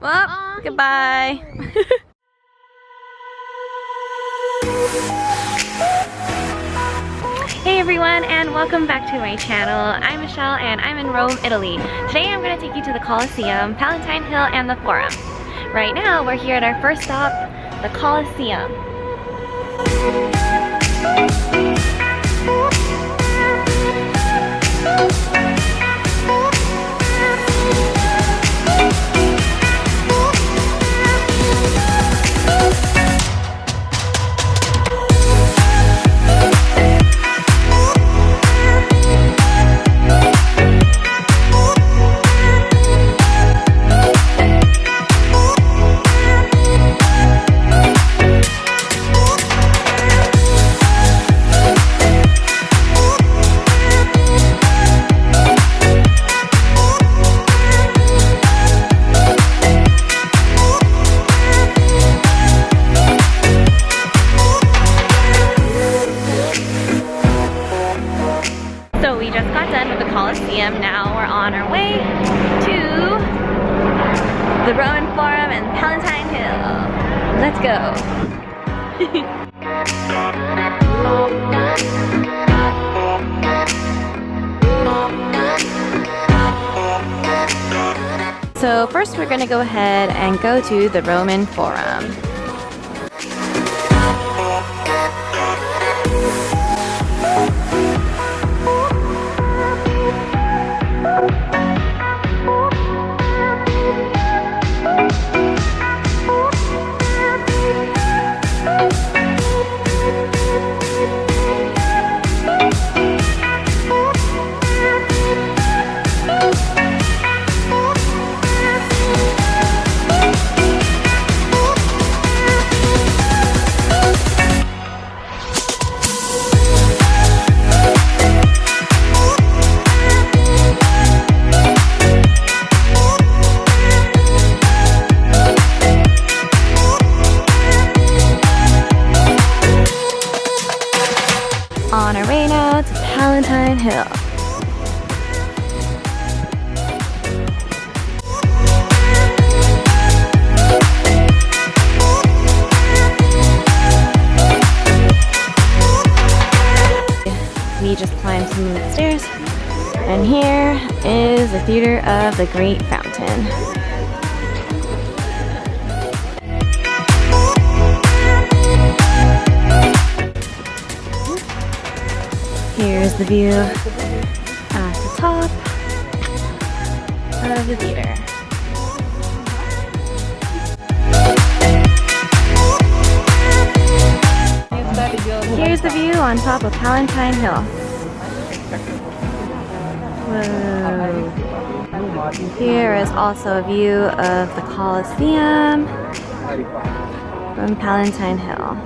Well, goodbye. Hey everyone, and welcome back to my channel. I'm Michelle and I'm in Rome, Italy. Today I'm going to take you to the Colosseum, Palatine Hill, and the Forum. Right now we're here at our first stop, the Colosseum. So we just got done with the Colosseum. Now we're on our way to the Roman Forum and Palatine Hill. Let's go. So first we're gonna go ahead and go to the Roman Forum. On our way now to Palatine Hill. We just climbed some of the stairs, and here is the Theater of the Great Fountain. Here's the view at the top of the theater. Here's the view on top of Palatine Hill. Whoa. Here is also a view of the Colosseum from Palatine Hill.